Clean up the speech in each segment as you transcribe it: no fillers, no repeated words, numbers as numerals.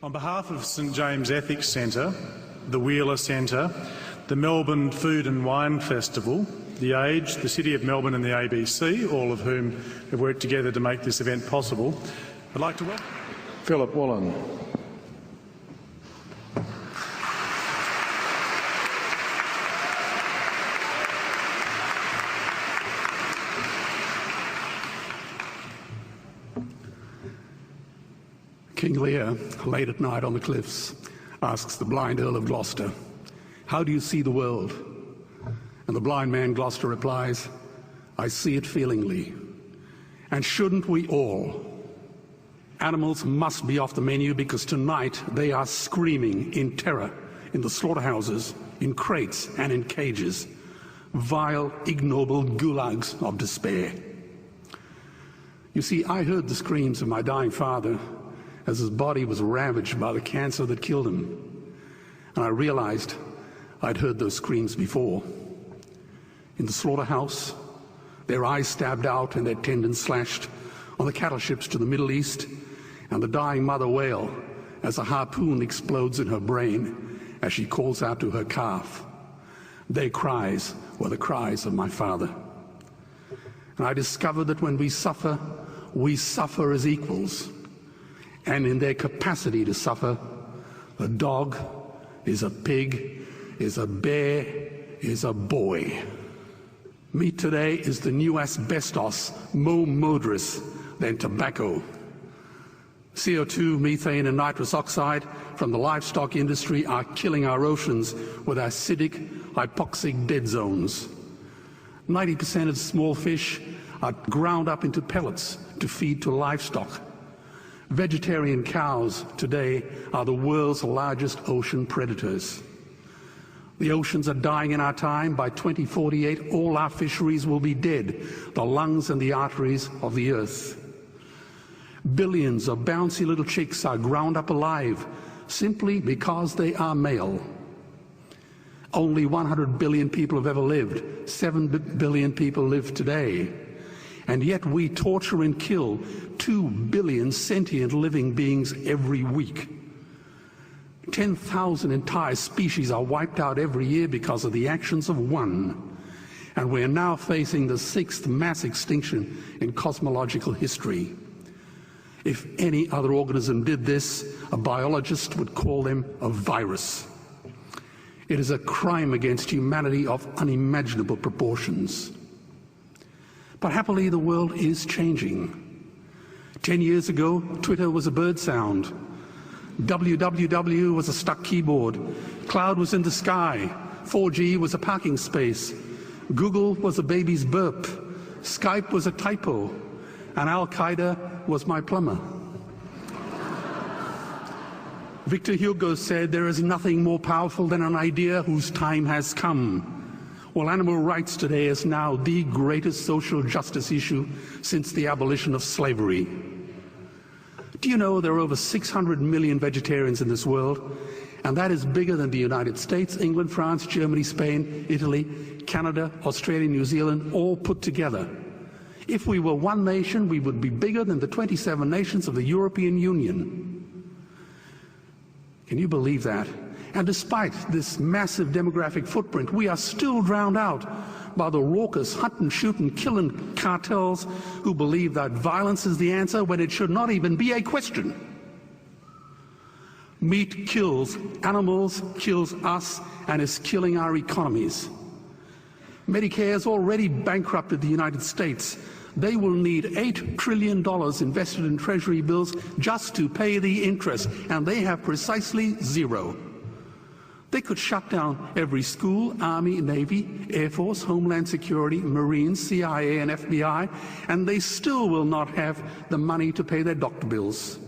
On behalf of St James Ethics Centre, the Wheeler Centre, the Melbourne Food and Wine Festival, The Age, the City of Melbourne and the ABC, all of whom have worked together to make this event possible, I'd like to welcome Philip Woolen. King Lear, late at night on the cliffs, asks the blind Earl of Gloucester, "How do you see the world?" And the blind man Gloucester replies, "I see it feelingly." And shouldn't we all? Animals must be off the menu because tonight they are screaming in terror in the slaughterhouses, in crates and in cages, vile, ignoble gulags of despair. You see, I heard the screams of my dying father as his body was ravaged by the cancer that killed him. And I realized I'd heard those screams before. In the slaughterhouse, their eyes stabbed out and their tendons slashed, on the cattle ships to the Middle East, and the dying mother wail as a harpoon explodes in her brain as she calls out to her calf. Their cries were the cries of my father. And I discovered that when we suffer as equals. And in their capacity to suffer, a dog is a pig, is a bear, is a boy. Meat today is the new asbestos, more murderous than tobacco. CO2, methane and nitrous oxide from the livestock industry are killing our oceans with acidic, hypoxic dead zones. 90% of small fish are ground up into pellets to feed to livestock. Vegetarian cows today are the world's largest ocean predators. The oceans are dying in our time. By 2048, all our fisheries will be dead, the lungs and the arteries of the earth. Billions of bouncy little chicks are ground up alive simply because they are male. Only 100 billion people have ever lived. 7 billion people live today. And yet we torture and kill 2 billion sentient living beings every week. 10,000 entire species are wiped out every year because of the actions of one. And we are now facing the 6th mass extinction in cosmological history. If any other organism did this, a biologist would call them a virus. It is a crime against humanity of unimaginable proportions. But happily, the world is changing. 10 years ago, Twitter was a bird sound. www was a stuck keyboard. Cloud was in the sky. 4G was a parking space. Google was a baby's burp. Skype was a typo. And Al-Qaeda was my plumber. Victor Hugo said, "There is nothing more powerful than an idea whose time has come." Well, animal rights today is now the greatest social justice issue since the abolition of slavery. Do you know there are over 600 million vegetarians in this world? And that is bigger than the United States, England, France, Germany, Spain, Italy, Canada, Australia, New Zealand, all put together. If we were one nation, we would be bigger than the 27 nations of the European Union. Can you believe that? And despite this massive demographic footprint, we are still drowned out by the raucous hunt and shoot and killing cartels who believe that violence is the answer when it should not even be a question. Meat kills animals, kills us, and is killing our economies. Medicare has already bankrupted the United States. They will need $8 trillion invested in Treasury bills just to pay the interest, and they have precisely zero. They could shut down every school, Army, Navy, Air Force, Homeland Security, Marines, CIA, and FBI, and they still will not have the money to pay their doctor bills.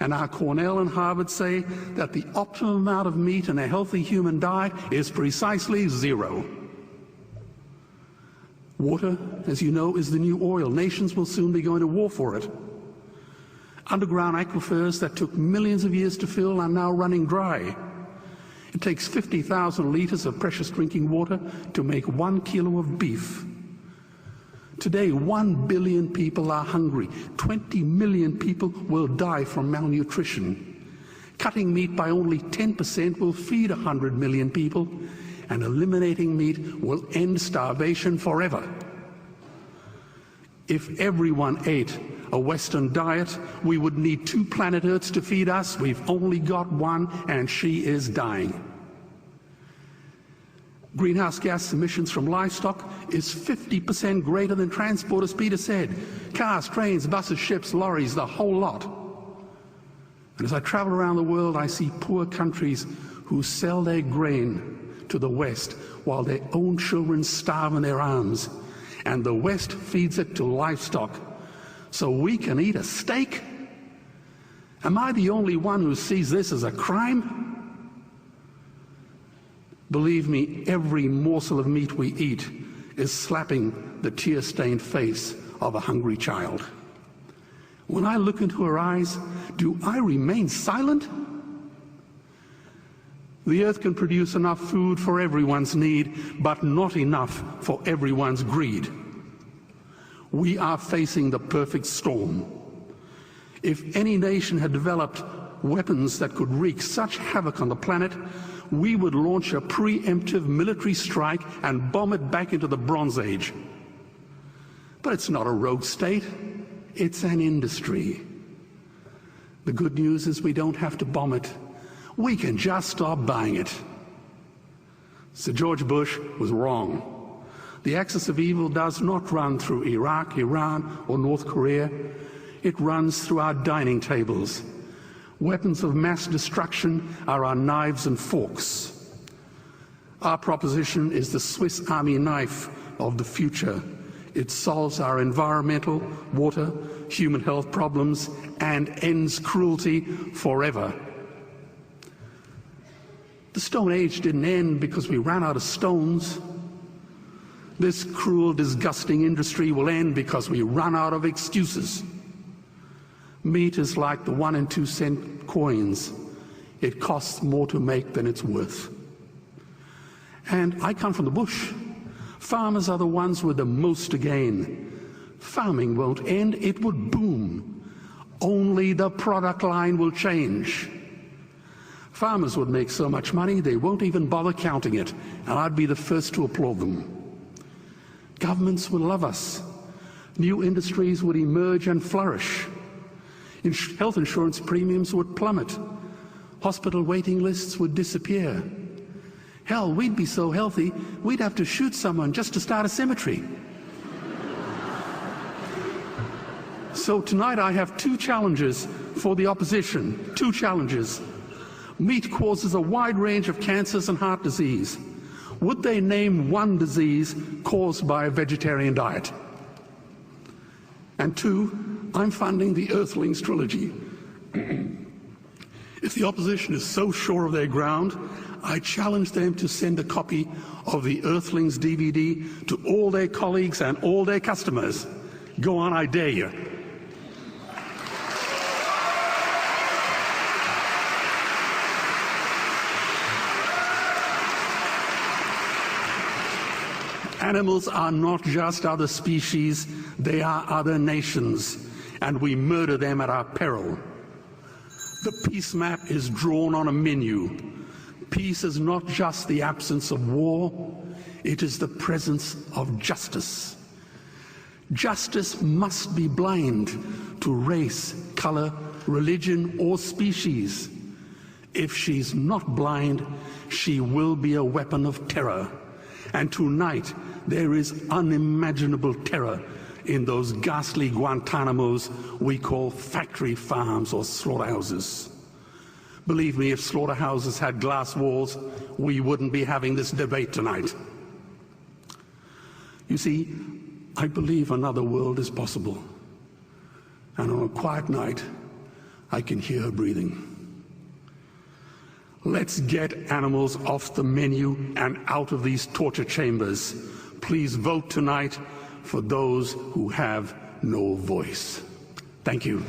And our Cornell and Harvard say that the optimum amount of meat in a healthy human diet is precisely zero. Water, as you know, is the new oil. Nations will soon be going to war for it. Underground aquifers that took millions of years to fill are now running dry. It takes 50,000 liters of precious drinking water to make 1 kilo of beef. Today, 1 billion people are hungry. 20 million people will die from malnutrition. Cutting meat by only 10% will feed 100 million people, and eliminating meat will end starvation forever. If everyone ate a Western diet, we would need 2 planet Earths to feed us. We've only got one, and she is dying. Greenhouse gas emissions from livestock is 50% greater than transport, as Peter said. Cars, trains, buses, ships, lorries, the whole lot. And as I travel around the world, I see poor countries who sell their grain to the West while their own children starve in their arms. And the West feeds it to livestock so we can eat a steak? Am I the only one who sees this as a crime? Believe me, every morsel of meat we eat is slapping the tear-stained face of a hungry child. When I look into her eyes, do I remain silent? The earth can produce enough food for everyone's need, but not enough for everyone's greed. We are facing the perfect storm. If any nation had developed weapons that could wreak such havoc on the planet, we would launch a preemptive military strike and bomb it back into the Bronze Age. But it's not a rogue state, it's an industry. The good news is we don't have to bomb it. We can just stop buying it. Sir George Bush was wrong. The axis of evil does not run through Iraq, Iran, or North Korea. It runs through our dining tables. Weapons of mass destruction are our knives and forks. Our proposition is the Swiss Army knife of the future. It solves our environmental, water, human health problems and ends cruelty forever. The Stone Age didn't end because we ran out of stones. This cruel, disgusting industry will end because we run out of excuses. Meat is like the 1 and 2 cent coins. It costs more to make than it's worth. And I come from the bush. Farmers are the ones with the most to gain. Farming won't end, it would boom. Only the product line will change. Farmers would make so much money they won't even bother counting it, and I'd be the first to applaud them. Governments would love us. New industries would emerge and flourish. Health insurance premiums would plummet. Hospital waiting lists would disappear. Hell, we'd be so healthy, we'd have to shoot someone just to start a cemetery. So tonight I have 2 challenges for the opposition. 2 challenges. Meat causes a wide range of cancers and heart disease. Would they name one disease caused by a vegetarian diet? And 2, I'm funding the Earthlings trilogy. If the opposition is so sure of their ground, I challenge them to send a copy of the Earthlings DVD to all their colleagues and all their customers. Go on, I dare you. Animals are not just other species, they are other nations, and we murder them at our peril. The peace map is drawn on a menu. Peace is not just the absence of war, it is the presence of justice. Justice must be blind to race, color, religion, or species. If she's not blind, she will be a weapon of terror. And tonight, there is unimaginable terror in those ghastly Guantanamos we call factory farms or slaughterhouses. Believe me, if slaughterhouses had glass walls, we wouldn't be having this debate tonight. You see, I believe another world is possible. And on a quiet night, I can hear her breathing. Let's get animals off the menu and out of these torture chambers. Please vote tonight for those who have no voice. Thank you.